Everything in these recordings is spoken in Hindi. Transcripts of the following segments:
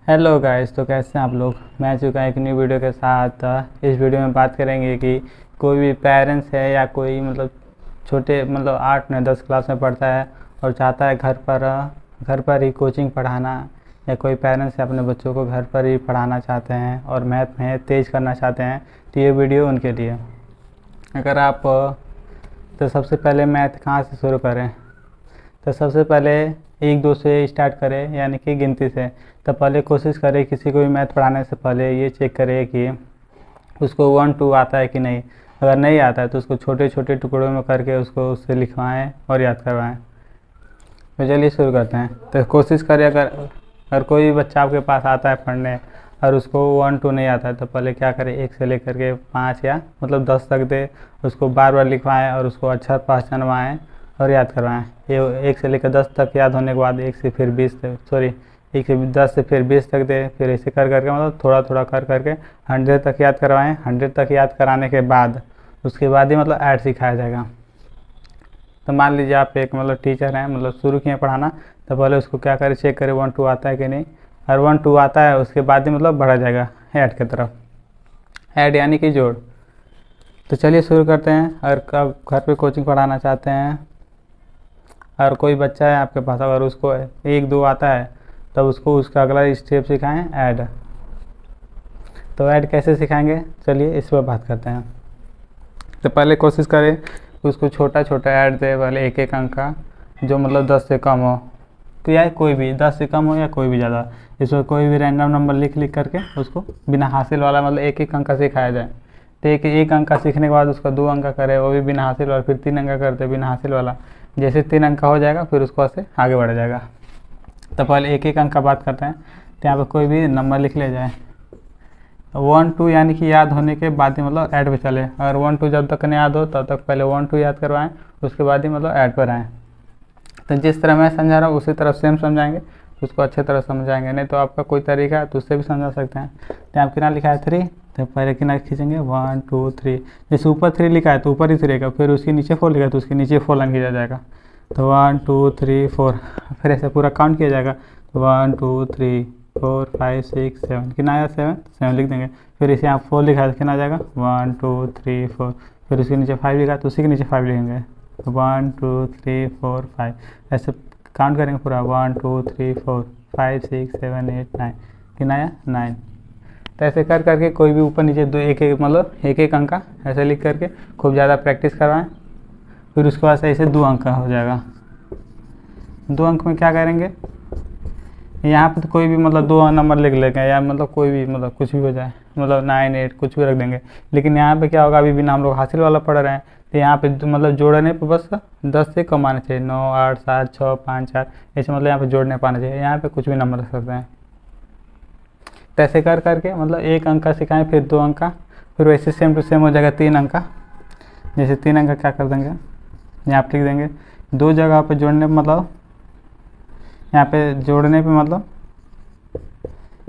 हेलो गाइस, तो कैसे हैं आप लोग। मैं आ चुका एक न्यू वीडियो के साथ। इस वीडियो में बात करेंगे कि कोई भी पेरेंट्स है या कोई छोटे 8 या 10 क्लास में पढ़ता है और चाहता है घर पर ही कोचिंग पढ़ाना, या कोई पेरेंट्स है अपने बच्चों को घर पर ही पढ़ाना चाहते हैं और मैथ में तेज़ करना चाहते हैं, तो ये वीडियो उनके लिए। अगर आप तो सबसे पहले मैथ कहाँ से शुरू करें, तो सबसे पहले 1 2 से स्टार्ट करें, यानी कि गिनती से। तो पहले कोशिश करें किसी को भी मैथ पढ़ाने से पहले ये चेक करें कि उसको 1 2 आता है कि नहीं। अगर नहीं आता है तो उसको छोटे छोटे टुकड़ों में करके उससे लिखवाएं और याद करवाएं। तो चलिए शुरू करते हैं। तो कोशिश करें, अगर कोई भी बच्चा आपके पास आता है पढ़ने और उसको 1 2 नहीं आता है, तो पहले क्या करें, 1 से लेकर के 5 या 10 तक दे, उसको बार बार लिखवाएं और उसको अच्छा पहचानवाएं और याद करवाएं। ये 1 से लेकर 10 तक याद होने के बाद 1 से फिर 20 तक, 1 से 10 से फिर 20 तक दे, फिर ऐसे कर करके थोड़ा थोड़ा कर करके 100 तक याद करवाएं। 100 तक याद कराने के बाद उसके बाद ही ऐड सिखाया जाएगा। तो मान लीजिए आप एक टीचर हैं, शुरू किए पढ़ाना, तो पहले उसको क्या करें, चेक करें 1 2 आता है कि नहीं। और 1 2 आता है उसके बाद ही बढ़ा जाएगा ऐड की तरफ। ऐड यानी कि जोड़। तो चलिए शुरू करते हैं। अगर कब घर पे कोचिंग पढ़ाना चाहते हैं और कोई बच्चा है आपके पास, अगर उसको 1 2 आता है, तब उसको उसका अगला स्टेप सिखाएं, ऐड। तो ऐड कैसे सिखाएंगे, चलिए इस पर बात करते हैं। तो पहले कोशिश करें कि उसको छोटा छोटा ऐड दे, पहले 1 1 अंक का, जो 10 से कम हो, तो या कोई भी 10 से कम हो या कोई भी ज़्यादा। इसमें कोई भी रैंडम नंबर लिख करके उसको बिना हासिल वाला 1 1 अंक का सिखाया जाए। तो 1 अंक का सीखने के बाद उसका 2 अंक का करे, वो भी बिना हासिल वाला, फिर 3 अंक का करते बिना हासिल वाला। जैसे 3 अंक का हो जाएगा फिर उसको ऐसे आगे बढ़ जाएगा। तो पहले 1 1 अंक का बात करते हैं। तो यहाँ पर कोई भी नंबर लिख ले जाए। 1 2 यानी कि याद होने के बाद ही ऐड पे चले। अगर 1 2 जब तक नहीं याद हो तब तक पहले 1 2 याद करवाएं, उसके बाद ही ऐड पर आएँ। तो जिस तरह मैं समझा रहा हूँ उसी तरह सेम समझाएंगे, उसको अच्छे तरह समझाएंगे। नहीं तो आपका कोई तरीका है तो उससे भी समझा सकते हैं। तो यहाँ कितना लिखा है 3, तो पहले कितना खींचेंगे 1 2 3। जैसे ऊपर 3 लिखा है तो ऊपर ही 3 का, फिर उसके नीचे 4 लिखा है तो उसके नीचे 4 लाइन खींचा जाएगा। तो 1 2 3 4, फिर ऐसे पूरा काउंट किया जाएगा। तो 1 2 3 4 5 6 7, कितना आया 7 लिख देंगे। फिर इसे यहाँ 4 लिखा है तो कितना आ जाएगा 1 2 3 4, फिर उसके नीचे 5 लिखा है तो उसी के नीचे 5 लिखेंगे। 1 2 3 4 5, ऐसे काउंट करेंगे पूरा 1 2 3 4 5 6 7 8 9, कितना आया 9। तो ऐसे कर करके कोई भी ऊपर नीचे 2 1 1 1 अंक का ऐसे लिख करके खूब ज़्यादा प्रैक्टिस करवाएं। फिर उसके बाद ऐसे 2 अंक का हो जाएगा। 2 अंक में क्या करेंगे, यहाँ पे तो कोई भी 2 नंबर लिख लेंगे, या कोई भी कुछ भी हो जाए, 9 8 कुछ भी रख देंगे। लेकिन यहाँ पे क्या होगा, अभी बिना हम लोग हासिल वाला पढ़ रहे हैं, तो यहाँ पे जोड़ने पे बस 10 से कम आने चाहिए। 9 8 7 6 5 4, ऐसे यहाँ पे जोड़ने पाना चाहिए। यहाँ पे कुछ भी नंबर रख सकते हैं। तो ऐसे कर करके 1 अंक का सिखाएं, फिर 2 अंक का, फिर वैसे सेम टू सेम हो जाएगा 3 अंक का। जैसे 3 अंक का क्या कर देंगे, यहाँ पे लिख देंगे 2 जगह पे जोड़ने यहाँ पे जोड़ने पे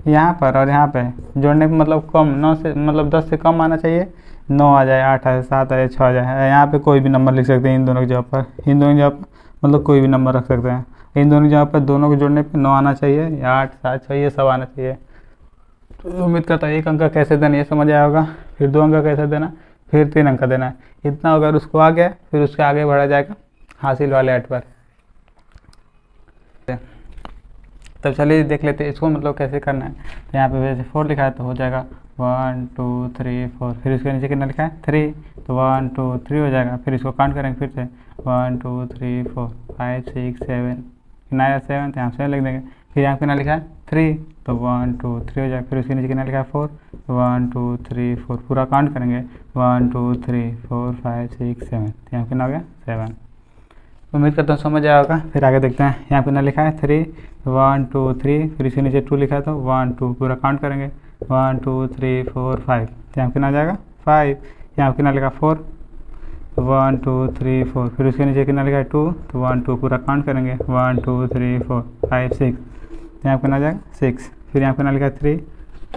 यहाँ पर और यहाँ पे जोड़ने पे कम 9 से 10 से कम आना चाहिए। 9 आ जाए, 8 आ जाए, 7 आ जाए, 6 आ जाए। यहाँ पे कोई भी नंबर लिख सकते हैं इन दोनों की जगह पर। इन दोनों की जगह पर कोई भी नंबर रख सकते हैं। इन दोनों की जगह पर दोनों को जोड़ने पे 9 आना चाहिए, या 8 7 6 ये सब आना चाहिए। तो उम्मीद करता है 1 अंक का कैसे देना ये समझ आया होगा। फिर 2 अंक का कैसे देना, फिर 3 अंक का देना है। इतना अगर उसको आ गया फिर उसके आगे बढ़ा जाएगा हासिल वाले ऐड पर। तब चलिए देख लेते हैं इसको कैसे करना है। तो यहाँ पे वैसे 4 लिखा है तो हो जाएगा 1 2 3 4, फिर इसके नीचे कितना लिखा है 3, तो 1 2 3 हो जाएगा। फिर इसको काउंट करेंगे फिर से 1 2 3 4 5 6 7, कितना आया 7, तो यहाँ 7 लिख देंगे। फिर यहाँ कितना लिखा है 3, तो 1 2 3 हो जाएगा। फिर उसके नीचे कितना लिखा है 4, 1 2 3 4, पूरा काउंट करेंगे 1 2 3 4 5 6 7, तो यहाँ कितना हो गया 7। उम्मीद करता हूँ समझ आया होगा। फिर आगे देखते हैं। यहाँ कितना लिखा है 3, 1 2 3, फिर इसके नीचे 2 लिखा है तो 1 2, पूरा काउंट करेंगे 1 2 3 4 5, तो यहाँ कितना आ जाएगा 5। यहाँ कितना लिखा 4, 1 2 3 4, फिर उसके नीचे कितना लिखा है 2, तो 1 2, पूरा काउंट करेंगे 1 2 3 4 5 6, तो यहाँ कितना आ जाएगा 6। फिर यहाँ कितना लिखा है 3,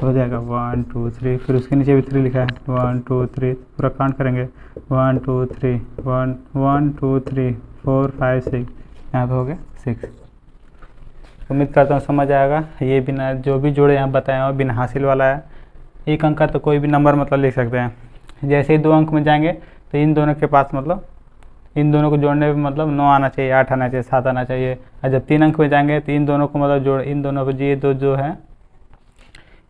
हो जाएगा 1 2 3, फिर उसके नीचे भी 3 लिखा है 1 2 3, पूरा काउंट करेंगे 1 2 3 1 2 3 4 5 6, यहाँ पे हो गया 6। उम्मीद करता हूँ समझ आएगा। ये बिना जो भी जोड़े यहाँ बताए हो बिना हासिल वाला है। 1 अंक का तो कोई भी नंबर मतलब लिख सकते हैं। जैसे ही 2 अंक में जाएंगे तो इन दोनों के पास मतलब इन दोनों को जोड़ने पे मतलब 9 आना चाहिए, 8 आना चाहिए, 7 आना चाहिए। और जब 3 अंक में जाएंगे तो इन दोनों को मतलब जोड़ इन दोनों को ये दो जो है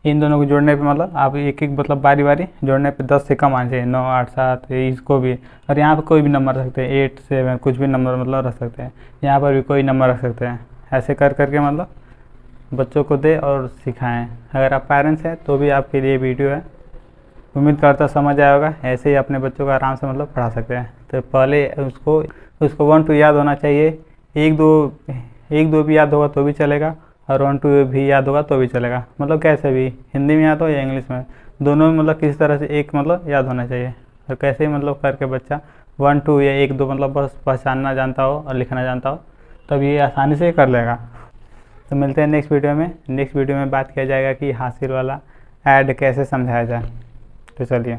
इन दोनों को जोड़ने पे मतलब आप एक एक मतलब बारी बारी जोड़ने पे 10 से कम आना चाहिए, 9, 8, 7 इसको भी। और यहाँ पर कोई भी नंबर रख सकते हैं, 8, 7 कुछ भी नंबर मतलब रख सकते हैं। यहाँ पर भी कोई नंबर रख सकते हैं। ऐसे कर करके मतलब बच्चों को दे और सिखाएं। अगर आप पेरेंट्स हैं तो भी आपके लिए वीडियो है। उम्मीद करता समझ आया होगा। ऐसे ही अपने बच्चों को आराम से मतलब पढ़ा सकते हैं। तो पहले उसको 1 2 याद होना चाहिए। 1 2 भी याद होगा तो भी चलेगा, और 1 2 भी याद होगा तो भी चलेगा। मतलब कैसे भी, हिंदी में याद हो या इंग्लिश में, दोनों में मतलब किसी तरह से एक मतलब याद होना चाहिए। और कैसे ही मतलब करके बच्चा 1 2 या 1 2 मतलब बस पहचानना जानता हो और लिखना जानता हो, तब ये आसानी से कर लेगा। तो मिलते हैं नेक्स्ट वीडियो में। नेक्स्ट वीडियो में बात किया जाएगा कि हासिल वाला ऐड कैसे समझाया जाए। तो चलिए।